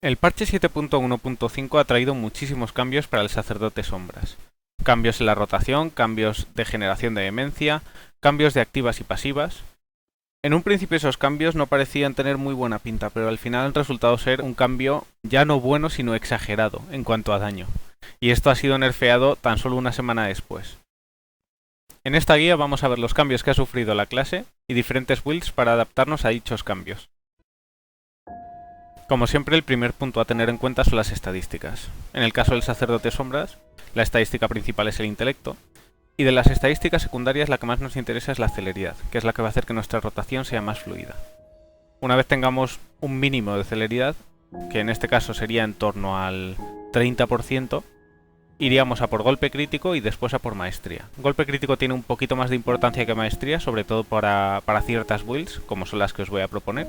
El parche 7.1.5 ha traído muchísimos cambios para el sacerdote sombras. Cambios en la rotación, cambios de generación de demencia, cambios de activas y pasivas. En un principio esos cambios no parecían tener muy buena pinta, pero al final han resultado ser un cambio ya no bueno sino exagerado en cuanto a daño. Y esto ha sido nerfeado tan solo una semana después. En esta guía vamos a ver los cambios que ha sufrido la clase y diferentes builds para adaptarnos a dichos cambios. Como siempre, el primer punto a tener en cuenta son las estadísticas. En el caso del sacerdote sombras, la estadística principal es el intelecto, y de las estadísticas secundarias la que más nos interesa es la celeridad, que es la que va a hacer que nuestra rotación sea más fluida. Una vez tengamos un mínimo de celeridad, que en este caso sería en torno al 30%, iríamos a por golpe crítico y después a por maestría. Golpe crítico tiene un poquito más de importancia que maestría, sobre todo para ciertas builds, como son las que os voy a proponer.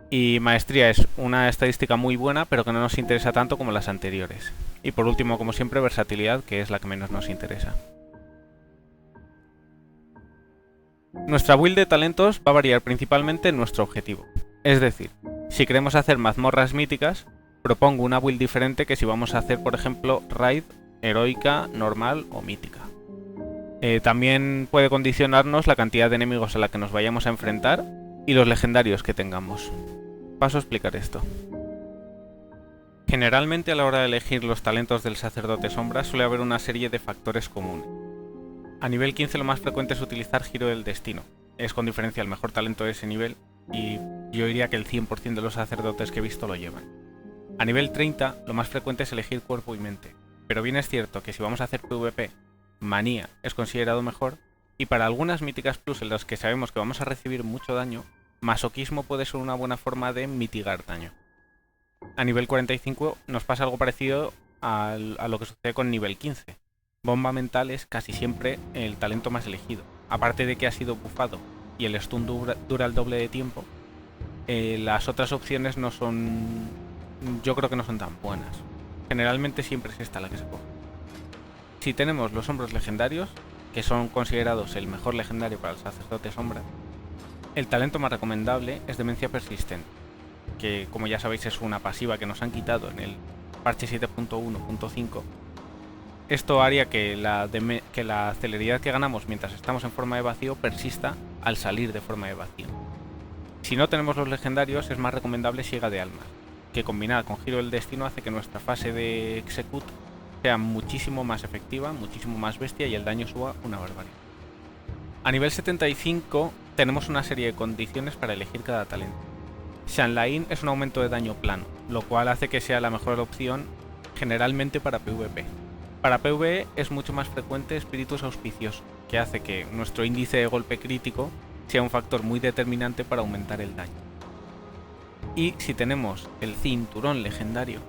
Y maestría es una estadística muy buena, pero que no nos interesa tanto como las anteriores. Y por último, como siempre, versatilidad, que es la que menos nos interesa. Nuestra build de talentos va a variar principalmente en nuestro objetivo. Es decir, si queremos hacer mazmorras míticas, propongo una build diferente que si vamos a hacer, por ejemplo, raid, heroica, normal o mítica. También puede condicionarnos la cantidad de enemigos a la que nos vayamos a enfrentar y los legendarios que tengamos. Paso a explicar esto. Generalmente a la hora de elegir los talentos del sacerdote sombra suele haber una serie de factores comunes. A nivel 15 lo más frecuente es utilizar giro del destino. Es con diferencia el mejor talento de ese nivel y yo diría que el 100% de los sacerdotes que he visto lo llevan. A nivel 30 lo más frecuente es elegir cuerpo y mente, pero bien es cierto que si vamos a hacer PvP, manía es considerado mejor y para algunas míticas plus en las que sabemos que vamos a recibir mucho daño, masoquismo puede ser una buena forma de mitigar daño. A nivel 45 nos pasa algo parecido a lo que sucede con nivel 15. Bomba mental es casi siempre el talento más elegido. Aparte de que ha sido buffado y el stun dura el doble de tiempo, las otras opciones no son... yo creo que no son tan buenas. Generalmente siempre es esta la que se coge. Si tenemos los hombros legendarios, que son considerados el mejor legendario para el sacerdote sombra, el talento más recomendable es demencia persistente, que como ya sabéis es una pasiva que nos han quitado en el parche 7.1.5. Esto haría que la celeridad que ganamos mientras estamos en forma de vacío persista al salir de forma de vacío. Si no tenemos los legendarios es más recomendable Siega de Almas, que combinada con Giro del Destino hace que nuestra fase de Execute sea muchísimo más efectiva, muchísimo más bestia y el daño suba una barbaridad. A nivel 75 tenemos una serie de condiciones para elegir cada talento. Shanlain es un aumento de daño plano, lo cual hace que sea la mejor opción generalmente para PvP. Para PvE es mucho más frecuente Espíritus Auspicioso, que hace que nuestro índice de golpe crítico sea un factor muy determinante para aumentar el daño. Y si tenemos el Cinturón Legendario,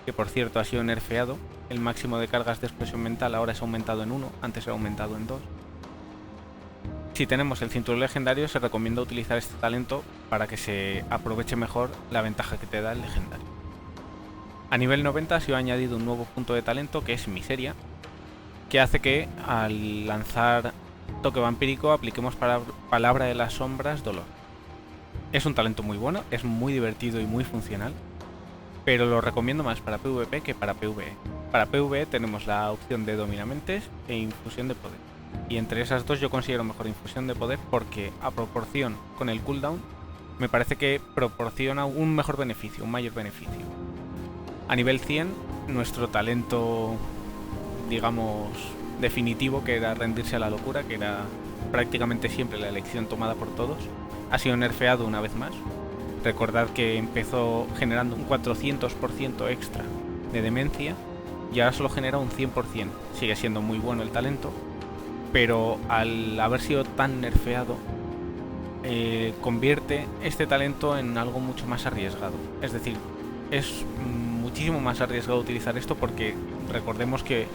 que por cierto ha sido nerfeado, el máximo de cargas de explosión mental ahora es aumentado en 1, antes era aumentado en 2. Si tenemos el Cinturón Legendario se recomienda utilizar este talento para que se aproveche mejor la ventaja que te da el legendario. A nivel 90 se ha añadido un nuevo punto de talento que es Miseria, que hace que al lanzar toque vampírico apliquemos Palabra de las Sombras Dolor. Es un talento muy bueno, es muy divertido y muy funcional, pero lo recomiendo más para PvP que para PvE. Para PvE tenemos la opción de Dominamentes e Infusión de Poder, y entre esas dos yo considero mejor Infusión de Poder porque a proporción con el cooldown me parece que proporciona un mejor beneficio, un mayor beneficio. A nivel 100, nuestro talento, digamos, definitivo, que era rendirse a la locura, que era prácticamente siempre la elección tomada por todos, ha sido nerfeado una vez más. Recordad que empezó generando un 400% extra de demencia y ahora solo genera un 100%. Sigue siendo muy bueno el talento, pero al haber sido tan nerfeado, convierte este talento en algo mucho más arriesgado. Es decir, es muchísimo más arriesgado utilizar esto porque recordemos que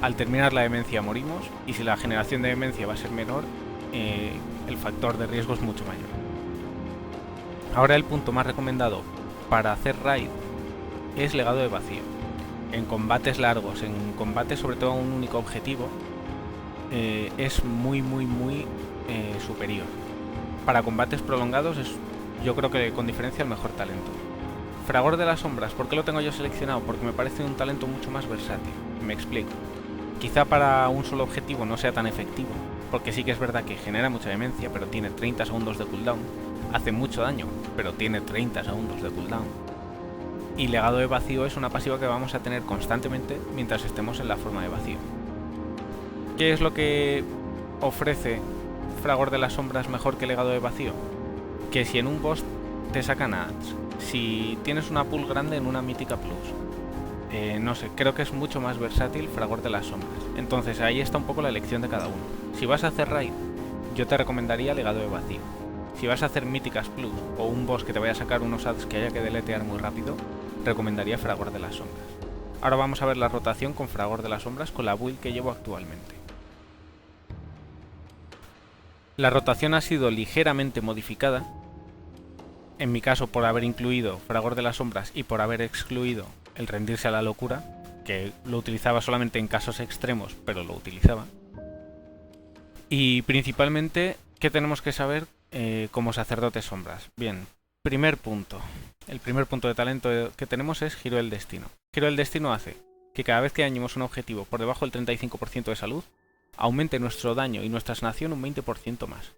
al terminar la demencia morimos y si la generación de demencia va a ser menor, el factor de riesgo es mucho mayor. Ahora el punto más recomendado para hacer raid es Legado de Vacío. En combates largos, en combates sobre todo a un único objetivo, es muy superior. Para combates prolongados es, yo creo que con diferencia, el mejor talento. Fragor de las sombras, ¿por qué lo tengo yo seleccionado? Porque me parece un talento mucho más versátil. Me explico. Quizá para un solo objetivo no sea tan efectivo, porque sí que es verdad que genera mucha demencia, pero tiene 30 segundos de cooldown. Hace mucho daño, pero tiene 30 segundos de cooldown. Y legado de vacío es una pasiva que vamos a tener constantemente mientras estemos en la forma de vacío. ¿Qué es lo que ofrece Fragor de las sombras mejor que legado de vacío? Que si en un boss te sacan ads, si tienes una pool grande en una mítica plus, no sé, creo que es mucho más versátil Fragor de las sombras. Entonces ahí está un poco la elección de cada uno. Si vas a hacer raid, yo te recomendaría legado de vacío. Si vas a hacer míticas plus o un boss que te vaya a sacar unos ads que haya que deletear muy rápido, recomendaría Fragor de las sombras. Ahora vamos a ver la rotación con Fragor de las sombras con la build que llevo actualmente. La rotación ha sido ligeramente modificada, en mi caso por haber incluido Fragor de las sombras y por haber excluido el rendirse a la locura, que lo utilizaba solamente en casos extremos, pero lo utilizaba. Y principalmente, ¿qué tenemos que saber como sacerdotes sombras? Bien, primer punto. El primer punto de talento que tenemos es Giro del Destino. Giro del Destino hace que cada vez que dañemos un objetivo por debajo del 35% de salud, aumente nuestro daño y nuestra sanación un 20% más.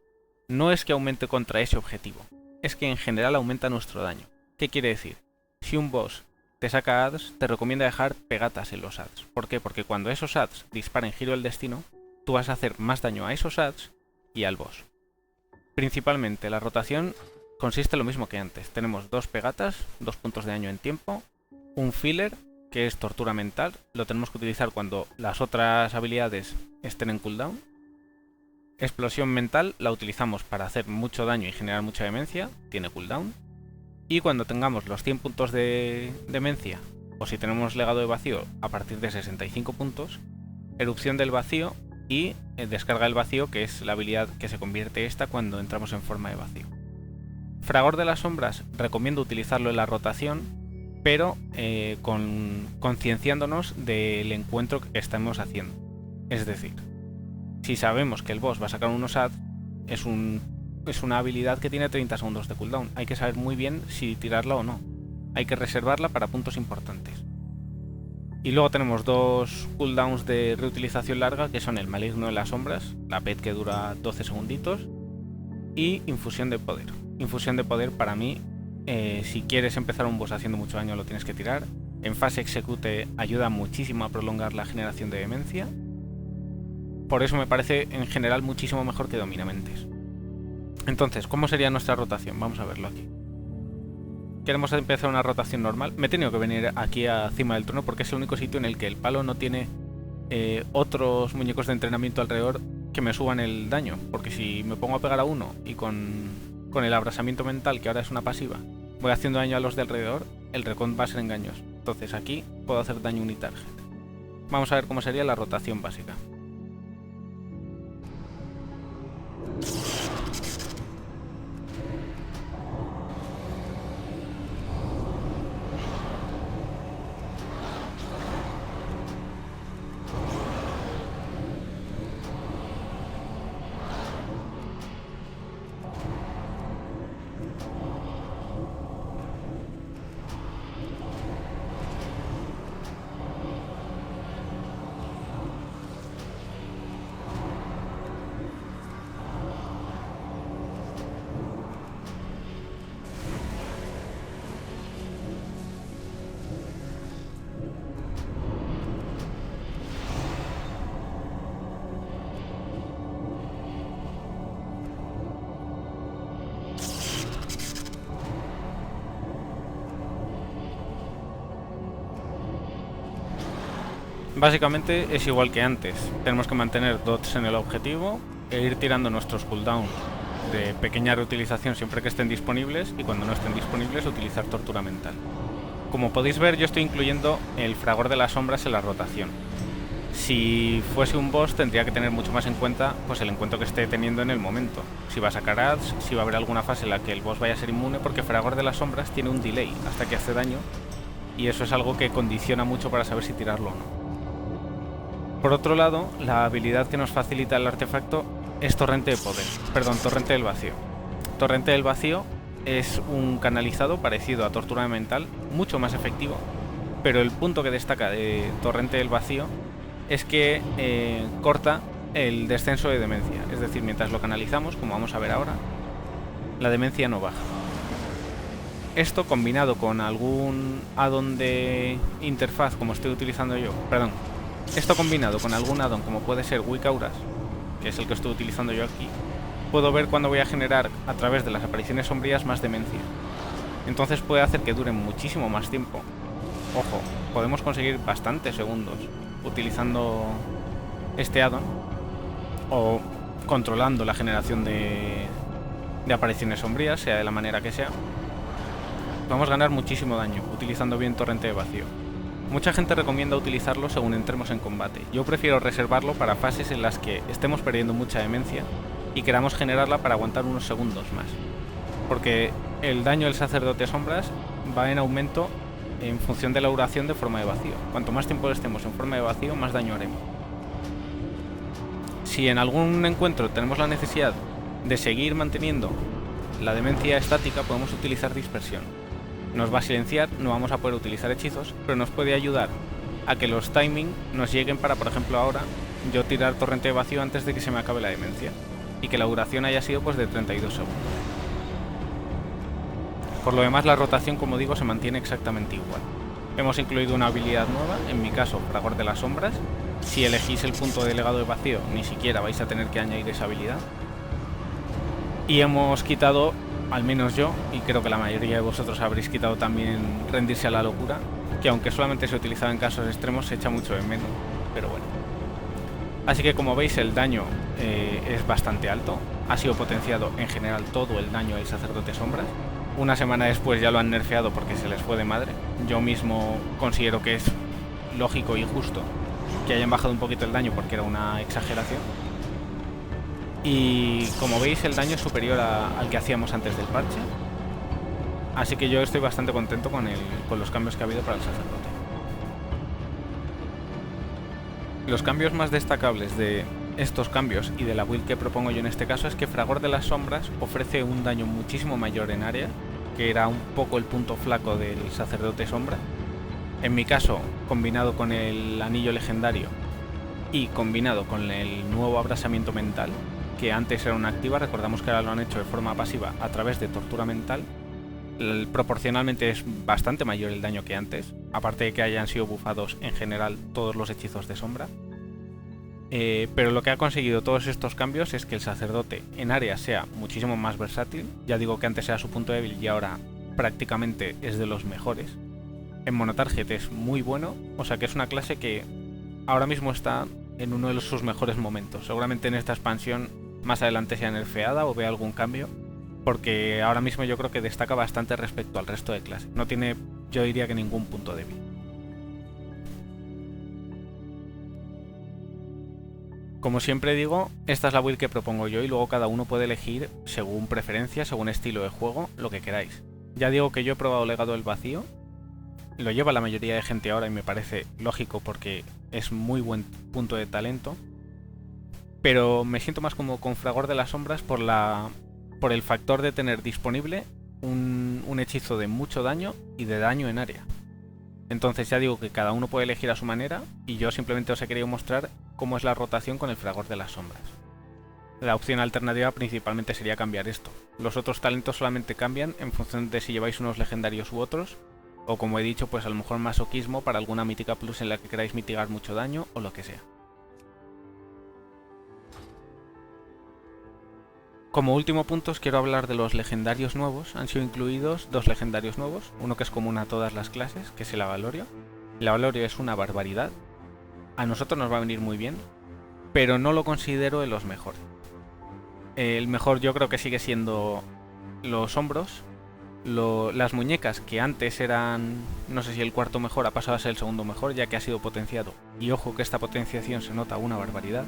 No es que aumente contra ese objetivo, es que en general aumenta nuestro daño. ¿Qué quiere decir? Si un boss te saca ads, te recomienda dejar pegatas en los ads. ¿Por qué? Porque cuando esos ads disparen Giro del Destino, tú vas a hacer más daño a esos ads y al boss. Principalmente la rotación consiste en lo mismo que antes. Tenemos 2 pegatas, 2 puntos de daño en tiempo, un filler, que es tortura mental, lo tenemos que utilizar cuando las otras habilidades estén en cooldown. Explosión mental la utilizamos para hacer mucho daño y generar mucha demencia, tiene cooldown. Y cuando tengamos los 100 puntos de demencia, o si tenemos legado de vacío a partir de 65 puntos, erupción del vacío y descarga del vacío, que es la habilidad que se convierte esta cuando entramos en forma de vacío. Fragor de las sombras recomiendo utilizarlo en la rotación, pero concienciándonos del encuentro que estamos haciendo. Es decir, si sabemos que el boss va a sacar unos ads, es una habilidad que tiene 30 segundos de cooldown. Hay que saber muy bien si tirarla o no. Hay que reservarla para puntos importantes. Y luego tenemos 2 cooldowns de reutilización larga, que son el maligno de las sombras, la pet que dura 12 segunditos, y infusión de poder. Infusión de poder para mí, si quieres empezar un boss haciendo mucho daño lo tienes que tirar. En fase execute ayuda muchísimo a prolongar la generación de demencia. Por eso me parece en general muchísimo mejor que Dominamentes. Entonces, ¿cómo sería nuestra rotación? Vamos a verlo aquí. Queremos empezar una rotación normal. Me he tenido que venir aquí encima del trono porque es el único sitio en el que el palo no tiene otros muñecos de entrenamiento alrededor que me suban el daño. Porque si me pongo a pegar a uno y con el abrasamiento mental, que ahora es una pasiva, voy haciendo daño a los de alrededor, el recon va a ser engañoso. Entonces aquí puedo hacer daño unitarget. Vamos a ver cómo sería la rotación básica. Básicamente es igual que antes. Tenemos que mantener dots en el objetivo e ir tirando nuestros cooldowns de pequeña reutilización siempre que estén disponibles, y cuando no estén disponibles utilizar tortura mental. Como podéis ver, yo estoy incluyendo el fragor de las sombras en la rotación. Si fuese un boss tendría que tener mucho más en cuenta pues el encuentro que esté teniendo en el momento. Si va a sacar ads, si va a haber alguna fase en la que el boss vaya a ser inmune, porque fragor de las sombras tiene un delay hasta que hace daño, y eso es algo que condiciona mucho para saber si tirarlo o no. Por otro lado, la habilidad que nos facilita el artefacto es torrente de poder, perdón, torrente del vacío. Torrente del vacío es un canalizado parecido a tortura mental, mucho más efectivo, pero el punto que destaca de Torrente del Vacío es que corta el descenso de demencia, es decir, mientras lo canalizamos, como vamos a ver ahora, la demencia no baja. Esto combinado con algún addon de interfaz como estoy utilizando yo, esto combinado con algún addon como puede ser Weak Auras, que es el que estoy utilizando yo aquí, puedo ver cuándo voy a generar a través de las apariciones sombrías más demencia. Entonces puede hacer que duren muchísimo más tiempo. Ojo, podemos conseguir bastantes segundos utilizando este addon o controlando la generación de apariciones sombrías, sea de la manera que sea. Vamos a ganar muchísimo daño utilizando bien Torrente de Vacío. Mucha gente recomienda utilizarlo según entremos en combate. Yo prefiero reservarlo para fases en las que estemos perdiendo mucha demencia y queramos generarla para aguantar unos segundos más. Porque el daño del Sacerdote Sombras va en aumento en función de la duración de forma de vacío. Cuanto más tiempo estemos en forma de vacío, más daño haremos. Si en algún encuentro tenemos la necesidad de seguir manteniendo la demencia estática, podemos utilizar dispersión. Nos va a silenciar, no vamos a poder utilizar hechizos, pero nos puede ayudar a que los timing nos lleguen para, por ejemplo, ahora yo tirar Torrente de Vacío antes de que se me acabe la demencia y que la duración haya sido pues de 32 segundos. Por lo demás, la rotación, como digo, se mantiene exactamente igual. Hemos incluido una habilidad nueva, en mi caso, Fragor de las Sombras. Si elegís el punto de legado de vacío, ni siquiera vais a tener que añadir esa habilidad. Y hemos quitado, al menos yo, y creo que la mayoría de vosotros habréis quitado también rendirse a la locura, que aunque solamente se utilizaba en casos extremos, se echa mucho de menos, pero bueno. Así que como veis, el daño es bastante alto. Ha sido potenciado en general todo el daño del Sacerdote Sombras. Una semana después ya lo han nerfeado porque se les fue de madre. Yo mismo considero que es lógico y justo que hayan bajado un poquito el daño porque era una exageración. Y como veis, el daño es superior al que hacíamos antes del parche. Así que yo estoy bastante contento con los cambios que ha habido para el Sacerdote. Los cambios más destacables de estos cambios y de la build que propongo yo en este caso es que Fragor de las Sombras ofrece un daño muchísimo mayor en área, que era un poco el punto flaco del Sacerdote Sombra. En mi caso, combinado con el anillo legendario y combinado con el nuevo abrasamiento mental, que antes era una activa, recordamos que ahora lo han hecho de forma pasiva a través de tortura mental, proporcionalmente es bastante mayor el daño que antes, aparte de que hayan sido bufados en general todos los hechizos de sombra. Pero lo que ha conseguido todos estos cambios es que el sacerdote en área sea muchísimo más versátil. Ya digo que antes era su punto débil y ahora prácticamente es de los mejores. En monotarget es muy bueno, o sea que es una clase que ahora mismo está en uno de sus mejores momentos. Seguramente en esta expansión más adelante sea nerfeada o vea algún cambio, porque ahora mismo yo creo que destaca bastante respecto al resto de clases. No tiene, yo diría que ningún punto débil. Como siempre digo, esta es la build que propongo yo y luego cada uno puede elegir según preferencia, según estilo de juego, lo que queráis. Ya digo que yo he probado Legado del Vacío, lo lleva la mayoría de gente ahora y me parece lógico porque es muy buen punto de talento, pero me siento más como con Fragor de las Sombras por el factor de tener disponible un hechizo de mucho daño y de daño en área. Entonces ya digo que cada uno puede elegir a su manera y yo simplemente os he querido mostrar cómo es la rotación con el Fragor de las Sombras. La opción alternativa principalmente sería cambiar esto. Los otros talentos solamente cambian en función de si lleváis unos legendarios u otros, o como he dicho, pues a lo mejor masoquismo para alguna mítica plus en la que queráis mitigar mucho daño o lo que sea. Como último punto os quiero hablar de los legendarios nuevos. Han sido incluidos dos legendarios nuevos, uno que es común a todas las clases, que es el Avalorio. El Avalorio es una barbaridad, a nosotros nos va a venir muy bien, pero no lo considero de los mejores. El mejor yo creo que sigue siendo los hombros, las muñecas que antes eran, no sé si el cuarto mejor ha pasado a ser el segundo mejor ya que ha sido potenciado, y ojo que esta potenciación se nota una barbaridad.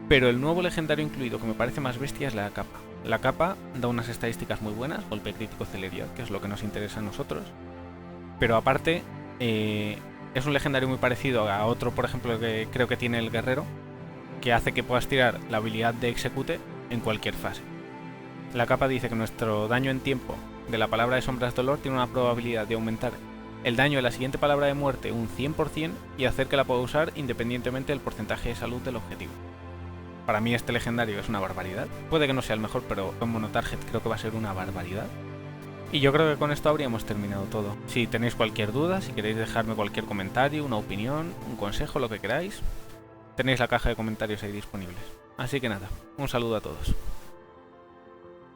Pero el nuevo legendario incluido que me parece más bestia es la capa. La capa da unas estadísticas muy buenas, golpe crítico, celeridad, que es lo que nos interesa a nosotros. Pero aparte, es un legendario muy parecido a otro, por ejemplo, que creo que tiene el guerrero, que hace que puedas tirar la habilidad de Execute en cualquier fase. La capa dice que nuestro daño en tiempo de la palabra de sombras dolor tiene una probabilidad de aumentar el daño de la siguiente palabra de muerte un 100% y hacer que la pueda usar independientemente del porcentaje de salud del objetivo. Para mí este legendario es una barbaridad. Puede que no sea el mejor, pero en monotarget creo que va a ser una barbaridad. Y yo creo que con esto habríamos terminado todo. Si tenéis cualquier duda, si queréis dejarme cualquier comentario, una opinión, un consejo, lo que queráis, tenéis la caja de comentarios ahí disponibles. Así que nada, un saludo a todos.